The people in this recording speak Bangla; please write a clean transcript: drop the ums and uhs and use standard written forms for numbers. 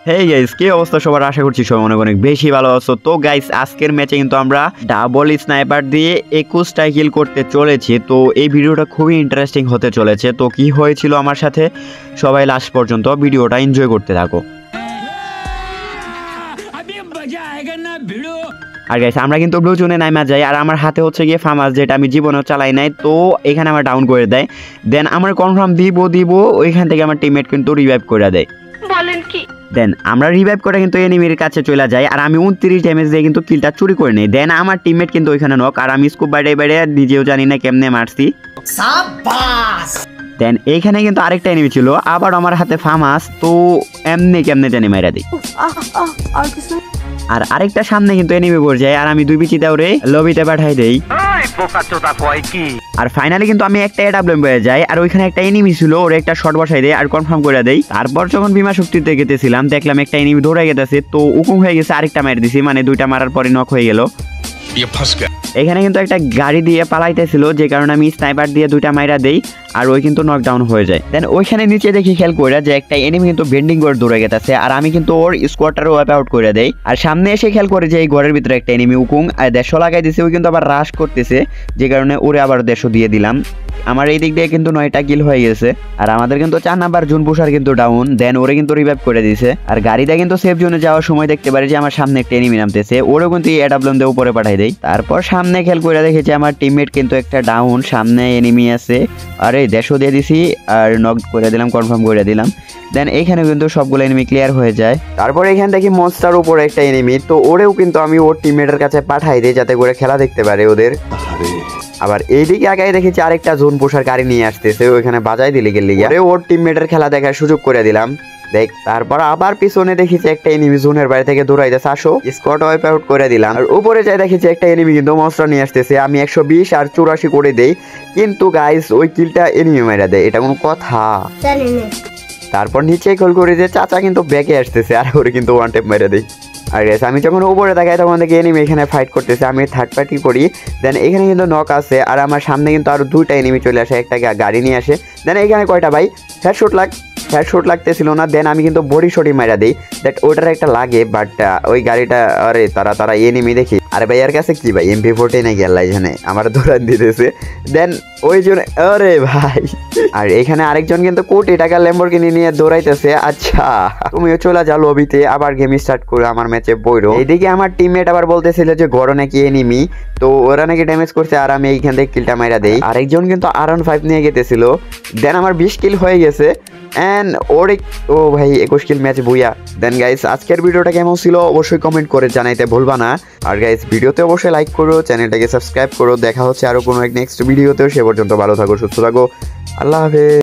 হেই গাইস, কি অবস্থা সবার? আশা করছি সবাই অনেক অনেক বেশি ভালো আছো। তো গাইস, আজকের ম্যাচে কিন্তু আমরা ডাবল স্নাইপার দিয়ে 21টা কিল করতে চলেছি। তো এই ভিডিওটা খুবই ইন্টারেস্টিং হতে চলেছে। তো কি হয়েছিল আমার সাথে, সবাই লাস্ট পর্যন্ত ভিডিওটা এনজয় করতে থাকো। আর গাইস, আমরা কিন্তু ব্লু জোনে নাইমা যাই, আর আমার হাতে হচ্ছে গিয়ে ফার্মাস, যেটা আমি জীবনেও চালাই নাই। তো এখানে আমার ডাউন করে দেয়, দেন আমার কনফার্ম দিব ওইখান থেকে আমার টিমমেট কিন্তু রিভাইভ করে দেয়। বলেন কি? দেন আমরা রিভাইভ করে কিন্তু এনিমির কাছে চলে যাই, আর আমি 29 ড্যামেজ দিয়ে কিন্তু কিলটা চুরি করে নেই। দেন আমার টিমমেট কিন্তু ওইখানে নক, আর আমি স্কোপ বাইরে নিজেও জানি না কেমনে মারছি। দেন এইখানে কিন্তু আরেকটা এনিমি ছিল, আবার আমার হাতে ফার্মাস। তো কেমনে জানি মাইরা দিই। আর আরেকটা সামনে কিন্তু এনিমি পড়ে যায়, আর আমি দুই বিচি দাউরে লবিতে পাঠাই দেই। আর ফাইনালি কিন্তু আমি একটা এডাব্লিউএম পেয়ে যাই, আর ওইখানে একটা এনিমি ছিল, ওর একটা শট বসাই দেয় আর কনফার্ম করে দেই। তারপর যখন বিমা শক্তিতে গেতেছিলাম, দেখলাম একটা এনিমি দৌড়ে গেতেছে, তো উকুম হয়ে গেছে, আরেকটা মার দিছি, মানে দুইটা মারার পরে নক হয়ে গেল। এখানে কিন্তু একটা গাড়ি দিয়ে পালাইতেছিল, যে কারণে আমি স্নাইপার দিয়ে দুইটা মাইরা দেই, আর ওই কিন্তু নকডাউন হয়ে যায়। দেন ওইখানে নিচে দেখি খেয়াল করে যে একটা এনিমি কিন্তু বেন্ডিং করে দৌড়ে গেছে, আর আমি কিন্তু ওর স্কোয়াডটারে ওয়াইপ আউট করে দেই। আর সামনে এসে খেয়াল করে যে এই ঘরের ভিতরে একটা এনিমি উকুং আর 150 লাগাই দিছে, ওই কিন্তু আবার রাশ করতেছে, যে কারণে ওরে আবার 150 দিয়ে দিলাম। আমার এই দিক দিয়ে কিন্তু 9টা কিল হয়ে গেছে, আর আমাদের কিন্তু 4 নাম্বার জুন পুষার কিন্তু ডাউন। দেন ওরে কিন্তু রিভাইভ করে দিয়েছে, আর গাড়িটা কিন্তু সেফ জোনে যাওয়ার সময় দেখতে পারি যে আমার সামনে একটা এনিমি নামতেছে, ওরেও কিন্তু এডাব্লিউএম দিয়ে উপরে পাঠাই দেই। তারপর সামনে খেয়াল করে দেখেছি আমার টিমমেট কিন্তু একটা ডাউন, সামনে এনিমি আছে, আরে 150 দিয়ে দিছি আর নক করে দিলাম, কনফার্ম করে দিলাম। দেন এইখানে কিন্তু সবগুলো এনিমি ক্লিয়ার হয়ে যায়। তারপর এখান থেকে মনস্টার উপরে একটা এনিমি, তো ওরেও কিন্তু আমি ওর টিমমেটের কাছে পাঠাই দিই, যাতে করে খেলা দেখতে পারে ওদের। আবার এইদিকে আগে দেখেছি আরেকটা জোন পোষার গাড়ি নিয়ে আসতেছে, ওইখানে বাজাই দিলে গেলে ওর টিমমেটের খেলা দেখার সুযোগ করে দিলাম। দেখ, তারপর আবার পিছনে দেখেছি একটা এনিমি জোনের বাইরে থেকে দৌড়াইতেছে, আসো স্কোয়াড ওয়াইপ আউট করে দিলাম। আর উপরে যাই দেখেছি একটা এনিমি কিন্তু মনস্টার নিয়ে আসতেছে, আমি 120 আর 84 করে দেই, কিন্তু গাইস ওই কিলটা এনিমি মাইরা দেয়, এটা কোনো কথা? তারপর নিচে কল করে যে চাচা কিন্তু ব্যাকে আসতেছে, আর ওরে কিন্তু ওয়ান টেপ মেরে দেয়। আর আমি যখন উপরে দেখাই তখন দেখি এনিমি এখানে ফাইট করতেছে, আমি থার্ড পার্টি করি। দেন এখানে কিন্তু নক আছে, আর আমার সামনে কিন্তু আরো দুইটা এনিমি চলে আসে, একটা গাড়ি নিয়ে আসে। দেন এখানে কয়টা ভাই হেডশট লাগতেছিল না, দেন আমি কিন্তু বডি শটই মারা দিই, দ্যাট ওটার একটা লাগে, বাট ওই গাড়িটা আরে তারা এনিমি দেখি, আরে ভাই এর কাছে কি ভাই MP40 নাকি আল্লাহ এখানে আমার দৌড়ান দিতেছে। দেন ওই জন্য আরে ভাই, আর এখানে আরেকজন কিন্তু কোটি টাকা ল্যাম্বরগিনি নিয়ে দৌড়াইতেছে। আচ্ছা, তুমিও চলে যাও লবিতে, আবার গেম স্টার্ট করে আমার ম্যাচে বইরো। এইদিকে আমার টিমমেট আবার বলতেছিল যে গড় নাকি এনিমি, তো ওরা নাকি ড্যামেজ করছে, আর আমি এইখান থেকে কিলটা মাইরা দেই। আরেকজন কিন্তু R15 নিয়ে গেতেছিল, দেন আমার 20 কিল হয়ে গেছে, এন্ড ও ভাই 21 কিল ম্যাচ বুইয়া। দেন গাইস, আজকের ভিডিওটা কেমন ছিল অবশ্যই কমেন্ট করে জানাইতে ভুলবা না। আর গাইস, ভিডিওতে অবশ্যই লাইক করো, চ্যানেলটাকে সাবস্ক্রাইব করো। দেখা হচ্ছে আরো কোনো এক নেক্সট ভিডিওতেও, সে পর্যন্ত ভালো থাকো, সুস্থ থাকো, আল্লাহ হাফেজ।